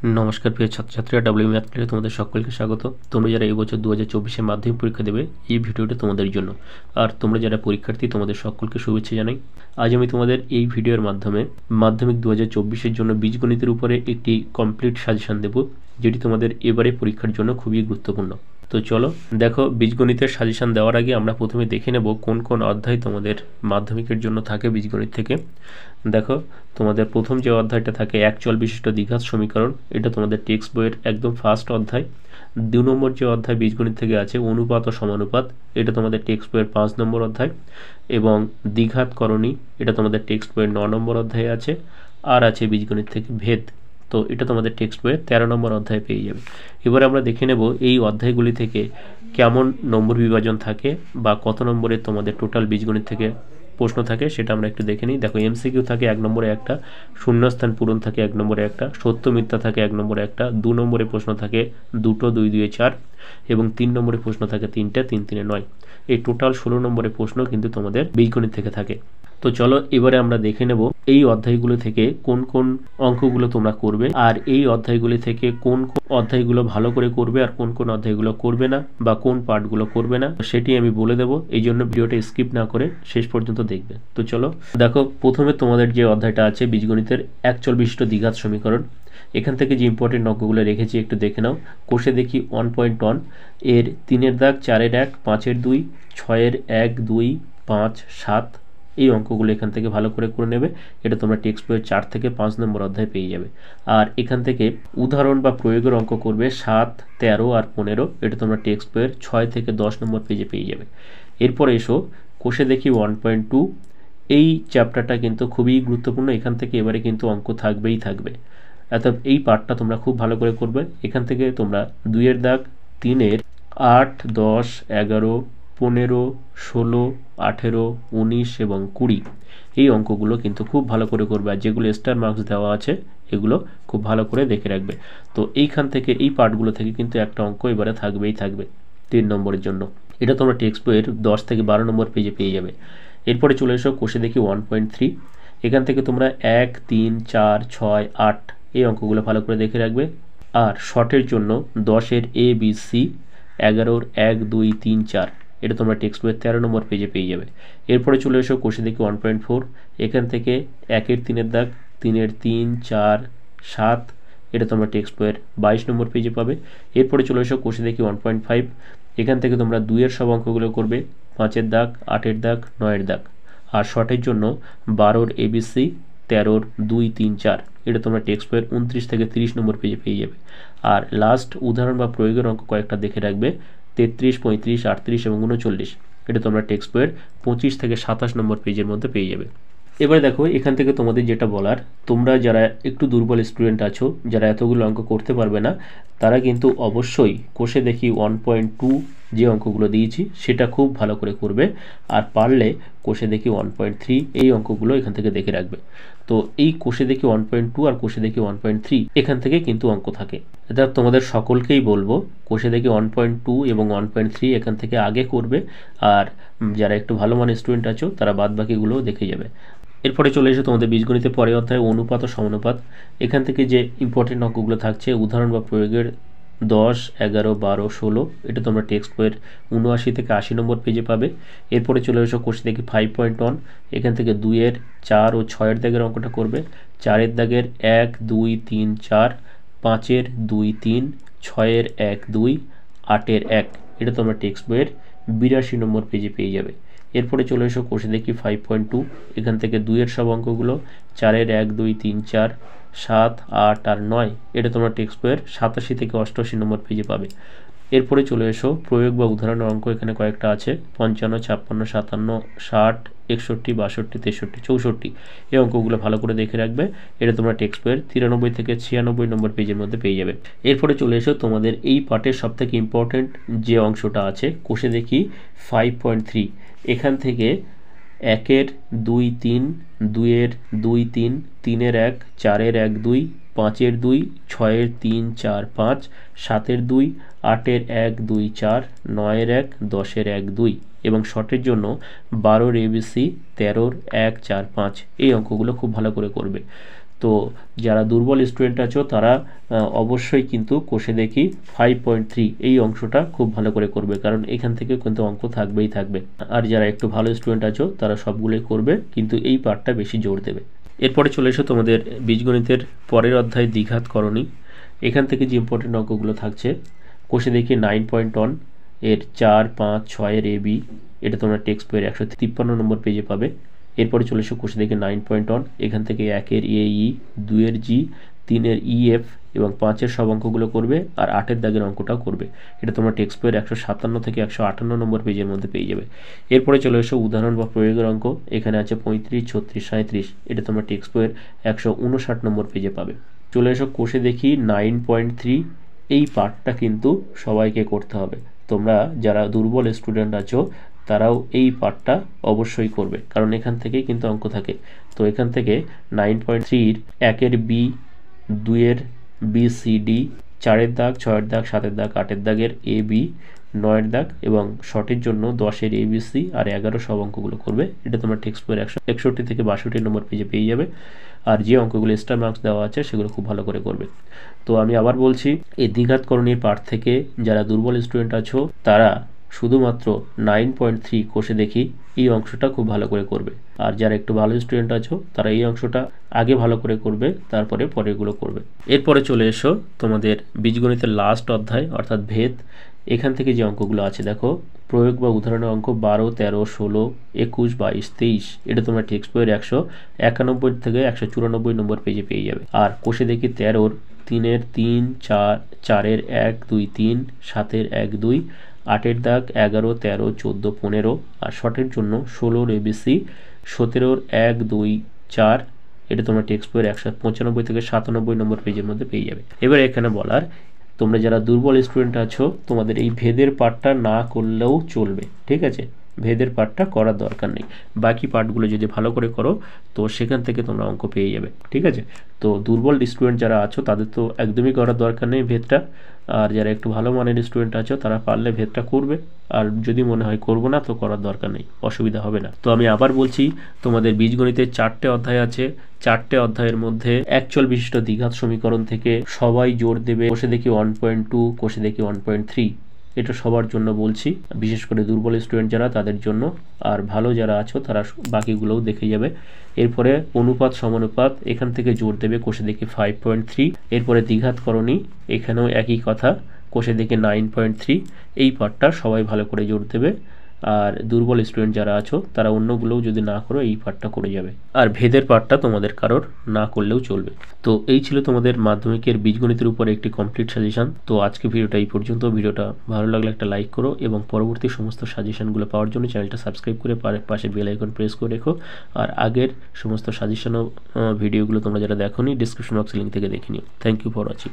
নমস্কার প্রিয় ছাত্রছাত্রীরা, ডাব্লিউ ম্যাথ ক্লাসে তোমাদের সকলকে স্বাগত। তোমরা যারা এই বছর 2024 মাধ্যমিক পরীক্ষা দেবে, এই ভিডিওটা তোমাদের জন্য। আর তোমরা যারা পরীক্ষার্থী, তোমাদের সকলকে শুভেচ্ছা জানাই। আজ আমি তোমাদের এই ভিডিওর মাধ্যমে মাধ্যমিক 2024 জন্য বীজগণিতের উপরে একটি কমপ্লিট সাজেশন দেব, যেটি তোমাদের এবারে পরীক্ষার জন্য খুবই গুরুত্বপূর্ণ। তো চলো দেখো, বীজগণিতের সাজেশন দেওয়ার আগে আমরা প্রথমে দেখে নেব কোন কোন অধ্যায় তোমাদের মাধ্যমিকের জন্য থাকে বীজগণিত থেকে। দেখো, তোমাদের প্রথম যে অধ্যায়টা থাকে এক চল বিশিষ্ট দ্বিঘাত সমীকরণ, এটা তোমাদের টেক্সট বইয়ের একদম ফার্স্ট অধ্যায়। 2 নম্বর যে অধ্যায় বীজগণিত থেকে আছে অনুপাত ও সমানুপাত, এটা তোমাদের টেক্সট বইয়ের 5 নম্বর অধ্যায়। এবং দ্বিঘাতকরণী, এটা তোমাদের টেক্সট বইয়ের 9 নম্বর অধ্যায়ে আছে। আর আছে বীজগণিত থেকে ভেদ, তো এটা তোমাদের টেক্সট বইয়ের 13 নম্বর অধ্যায় পেয়ে যাবে। এবার আমরা দেখে নেব এই অধ্যায়গুলি থেকে কেমন নম্বর বিভাজন থাকে বা কত নম্বরে তোমাদের টোটাল বীজগণিত থেকে প্রশ্ন থাকে, সেটা আমরা একটু দেখে নিই। দেখো, এমসিকিউ থাকে 1 নম্বরে একটা, শূন্যস্থান পূরণ থাকে 1 নম্বরে একটা, সত্য মিথ্যা থাকে 1 নম্বরে একটা, 2 নম্বরে প্রশ্ন থাকে 2টো, 2 2 4, এবং 3 নম্বরে প্রশ্ন থাকে 3টে, 3 3 9। এই টোটাল 16 নম্বরের প্রশ্ন কিন্তু তোমাদের বীজগণিত থেকে থাকে। তো চলো এবারে আমরা দেখে নেব এই অধ্যায়গুলো থেকে কোন কোন অঙ্কগুলো তোমরা করবে, আর এই অধ্যায়গুলি থেকে কোন কোন অধ্যায়গুলো ভালো করে করবে আর কোন কোন অধ্যায়গুলো করবে না, বা কোন পার্টগুলো করবে না, সেটি আমি বলে দেবো। এই জন্য ভিডিওটা স্কিপ না করে শেষ পর্যন্ত দেখবে। তো চলো দেখো, প্রথমে তোমাদের যে অধ্যায়টা আছে বীজগণিতের এক চল বিশিষ্ট দ্বিঘাত সমীকরণ, এখান থেকে যে ইম্পর্টেন্ট অঙ্কগুলো রেখেছি একটু দেখে নাও। কোষে দেখি 1.1 এর 3-এর দাগ, 4-এর 1, 5-এর 2, 6-এর 1 2 5 7, এই অঙ্কগুলো এখান থেকে ভালো করে নেবে। এটা তোমরা টেক্সট বইয়ের 4 থেকে 5 নম্বর অধ্যায় পেয়ে যাবে। আর এখান থেকে উদাহরণ বা প্রয়োগের অঙ্ক করবে 7, 13 আর 15, এটা তোমরা টেক্সট বইয়ের 6 থেকে 10 নম্বর পেজে পেয়ে যাবে। এরপরে এসো কোষে দেখি 1.2, এই চ্যাপ্টারটা কিন্তু খুবই গুরুত্বপূর্ণ। এখান থেকে এবারে কিন্তু অঙ্ক থাকবেই থাকবে, অর্থাৎ এই পার্টটা তোমরা খুব ভালো করে করবে। এখান থেকে তোমরা 2-এর দাগ, 3-এর 8, 10, 11, 15, 16, 18, 19 এবং 20, এই অঙ্কগুলো কিন্তু খুব ভালো করে করবে। আর যেগুলো স্টার মার্কস দেওয়া আছে এগুলো খুব ভালো করে দেখে রাখবে। তো এইখান থেকে এই পার্টগুলো থেকে কিন্তু একটা অঙ্ক এবারে থাকবেই থাকবে 3 নম্বরের জন্য। এটা তোমরা টেক্সট বইয়ের 10 থেকে 12 নম্বর পেজে পেয়ে যাবে। এরপরে চলে এসো কোষে দেখি 1.3, এখান থেকে তোমরা 1, 3, 4, 6, 8 এই অঙ্কগুলো ভালো করে দেখে রাখবে। আর শর্টের জন্য 10-এর এ বি সি, 11-র 1 2 3 4, এটা তোমরা টেক্সট বইয়ের 13 নম্বর পেজে পেয়ে যাবে। এরপরে চলে এসো কোষে দেখি 1.4, এখান থেকে 1-এর 3-এর দাগ, 3-এর 3 4 7, এটা তোমরা টেক্সট বইয়ের 22 নম্বর পেজে পাবে। এরপরে চলে এসো কোষে দেখি 1.5, এখান থেকে তোমরা 2-এর সব অঙ্কগুলো করবে, 5-এর দাগ, 8-এর দাগ, 9-এর দাগ। আর শর্টের জন্য 12-র এবিসি, 13-র 2 3 4, এটা তোমরা টেক্সট বইয়ের 29 থেকে 30 নম্বর পেজে পেয়ে যাবে। আর লাস্ট উদাহরণ বা প্রয়োগের অঙ্ক কয়েকটা দেখে রাখবে, 33, 35, 38 এবং 39, এটা তোমরা টেক্সট বইয়ের 25 থেকে 27 নম্বর পেজের মধ্যে পেয়ে যাবে। এবার দেখো, এখান থেকে তোমাদের যেটা বলার, তোমরা যারা একটু দুর্বল স্টুডেন্ট আছো, যারা এতগুলো অঙ্ক করতে পারবে না, তারা কিন্তু অবশ্যই কোষে দেখি 1.2 যে অঙ্কগুলো দিয়েছি সেটা খুব ভালো করে করবে। আর পারলে কোষে দেখি 1.3 এই অঙ্কগুলো এখান থেকে দেখে রাখবে। তো এই কোষে দেখি 1.2 আর কোষে দেখি 1.3 এখান থেকে কিন্তু অঙ্ক থাকে। এটা তোমাদের সকলকেই বলবো, কোষে দেখি 1.2 এবং 1.3 এখান থেকে আগে করবে। আর যারা একটু ভালো মানের স্টুডেন্ট আছো তারা বাদ বাকিগুলোও দেখে যাবে। এরপরে চলে এসে তোমাদের বীজগণিতের পরের অধ্যায় অনুপাত ও সমানুপাত, এখান থেকে যে ইম্পর্টেন্ট অঙ্কগুলো থাকছে উদাহরণ বা প্রয়োগের 10, 11, 12, 16, এটা তোমরা টেক্সট বইয়ের 79 থেকে 80 নম্বর পেজে পাবে। এরপরে চলে এসো কোষে দেখি 5.1, এখান থেকে 2-এর 4 ও 6-এর দাগের অঙ্কটা করবে, 4-এর দাগের 1 2 3 4, 5-এর 2 3, 6-এর 1 2, 8-এর 1, এটা তোমরা টেক্সট বইয়ের 82 নম্বর পেজে পেয়ে যাবে। এরপরে চলে এসো কোষে দেখি 5.2, এখান থেকে 2-এর সব অঙ্কগুলো, 4-এর 1 2 3 4, 7 8 আর 9, এটা তোমরা টেক্সট বইয়ের 87 থেকে 88 নম্বর পেজে পাবে। এরপরে চলে এসো প্রয়োগ বা উদাহরণের অঙ্ক, এখানে কয়েকটা আছে 55 56 57 60 61 62 63 64, এই অঙ্কগুলো ভালো করে দেখে রাখবে। এটা তোমরা টেক্সট বইয়ের 93 থেকে 96 নম্বর পেজের মধ্যে পেয়ে যাবে। এরপরে চলে এসো তোমাদের এই পার্টের সব থেকে ইম্পর্টেন্ট যে অংশটা আছে কোষে দেখি 5.3, এখান থেকে 1-এর 2 3, 2-এর 2 3, 3-এর 1, 4-এর 1 2, 5-এর 2, 6-এর 3 4 5, 7-এর 2, 8-এর 1 2 4, 9-এর 1, 10-এর 1 2, এবং শর্টের জন্য 12-র এবিসি, 13-র 1 4 5, এই অঙ্কগুলো খুব ভালো করে করবে। তো যারা দুর্বল স্টুডেন্ট আছো তারা অবশ্যই কিন্তু কোষে দেখি 5.3 এই অংশটা খুব ভালো করে করবে, কারণ এখান থেকে কিন্তু অঙ্ক থাকবেই থাকবে। আর যারা একটু ভালো স্টুডেন্ট আছো তারা সবগুলোই করবে, কিন্তু এই পার্টটা বেশি জোর দেবে। এরপরে চলে এসো তোমাদের বীজগণিতের পরের অধ্যায় দ্বিঘাত করণী। এখান থেকে যে ইম্পর্টেন্ট অঙ্কগুলো থাকছে, কোষে দেখি 9.1 এর 4, 5, 6 এর AB, এটা তোমরা টেক্সট বইয়ের 153 নম্বর পেজে পাবে। এরপরে চলে এসো কোষে দেখি 9.1, এখান থেকে 1 এর AE, 2 এর G, 3 এর EF এবং 5 এর সব অঙ্কগুলো করবে, আর 8 এর দাগের অঙ্কটাও করবে। এটা তোমরা টেক্সট বইয়ের 157 থেকে 158 নম্বর পেজের মধ্যে পেয়ে যাবে। এরপরে চলে এসো উদাহরণ বা প্রয়োগের অঙ্ক। এখানে আছে 35, 36, 37, এটা তোমরা টেক্সট বইয়ের 159 নম্বর পেজে পাবে। চলে এসো কোষে দেখি 9.3, এই পার্টটা কিন্তু সবাইকে করতে হবে। তোমরা যারা দুর্বল স্টুডেন্ট আছো তারাও এই পার্টটা অবশ্যই করবে, কারণ এখান থেকেই কিন্তু অঙ্ক থাকে। তো এখান থেকে 9.3 1 এর বি, 2 এর BCD, 4 এর দাগ, 6 এর দাগ, 7 এর দাগ, 8 এর দাগের AB, 9 এর দাগ এবং শর্টের জন্য 10 এর ABC আর 11 সব অঙ্কগুলো করবে। এটা তোমার টেক্সট বইয়ের 161 থেকে 62 নম্বর পেজে পেয়ে যাবে। আর যে অঙ্কগুলো স্টার মার্কস দেওয়া আছে সেগুলো খুব ভালো করে করবে। তো আমি আবার বলছি, এই দ্বিঘাত করণীর পার্ট থেকে যারা দুর্বল স্টুডেন্ট আছো তারা শুধুমাত্র 9.3 কোষে দেখি এই অংশটা খুব ভালো করে করবে, আর যারা একটু ভালো স্টুডেন্ট আছো তারা এই অংশটা আগে ভালো করে করবে, তারপরে পরেরগুলো করবে। এরপরে চলে এসো তোমাদের বীজগণিতের লাস্ট অধ্যায় অর্থাৎ ভেদ। এখান থেকে যে অঙ্কগুলো আছে দেখো, প্রয়োগ বা উদাহরণের অঙ্ক 12, 13, 16, 21, 22, 23, এটা তোমরা টেক্সট বইয়ের 191 থেকে 194 নম্বর পেজে পেয়ে যাবে। আর কোষে দেখি 13, 3 এর 3, 4, 4 এর 1, 2, 3, 7 এর 1, 2, 8 এর দাগ 11, 13, 14, 15 আর শর্টের জন্য 16 ABC, 17 1, 2, 4, এটা তোমরা টেক্সট বইয়ের 195 থেকে 97 নম্বর পেজের মধ্যে পেয়ে যাবে। এবার এখানে বলার, তোমরা যারা দুর্বল স্টুডেন্ট আছো তোমাদের এই ভেদের পার্টটা না করলেও চলবে, ঠিক আছে? ভেদের পার্টটা করার দরকার নেই, বাকি পার্টগুলো যদি ভালো করে করো তো সেখান থেকে তোমরা অঙ্ক পেয়ে যাবে, ঠিক আছে? তো দুর্বল স্টুডেন্ট যারা আছো তাদের তো একদমই করার দরকার নেই ভেদটা, আর যারা একটু ভালো মানের স্টুডেন্ট আছো তারা পারলে ভেদটা করবে, আর যদি মনে হয় করবো না তো করার দরকার নেই, অসুবিধা হবে না। তো আমি আবার বলছি, তোমাদের বীজগণিতের 4টে অধ্যায় আছে, 4টে অধ্যায়ের মধ্যে একচল বিশিষ্ট দ্বিঘাত সমীকরণ থেকে সবাই জোর দেবে। কোষে দেখি 1.2, কোষে দেখি 1.3, এটা সবার জন্য বলছি, বিশেষ করে দুর্বল স্টুডেন্ট যারা তাদের জন্য, আর ভালো যারা আছো তারা বাকিগুলোও দেখে যাবে। এরপরে অনুপাত সমানুপাত, এখান থেকে জোর দেবে কোষে দেখি 5.3। এরপরে দ্বিঘাত করণী, এখানেও একই কথা, কোষে দেখি 9.3, এই পার্টটা সবাই ভালো করে জোর দেবে। আর দুর্বল স্টুডেন্ট যারা আছো তারা অন্যগুলোও যদি না করো এই পার্টটা করে যাবে, আর ভেদের পার্টটা তোমাদের কারোর না করলেও চলবে। তো এই ছিল তোমাদের মাধ্যমিকের বীজগণিতের উপরে একটি কমপ্লিট সাজেশন। তো আজকে ভিডিওটা এই পর্যন্ত। ভিডিওটা ভালো লাগলে একটা লাইক করো এবং পরবর্তী সমস্ত সাজেশনগুলো পাওয়ার জন্য চ্যানেলটা সাবস্ক্রাইব করে পাশে বেল আইকন প্রেস করে রেখো। আর আগের সমস্ত সাজেশন ভিডিওগুলো তোমরা যারা দেখোনি ডিসক্রিপশন বক্সে লিঙ্ক থেকে দেখে নিও। Thank you for watching.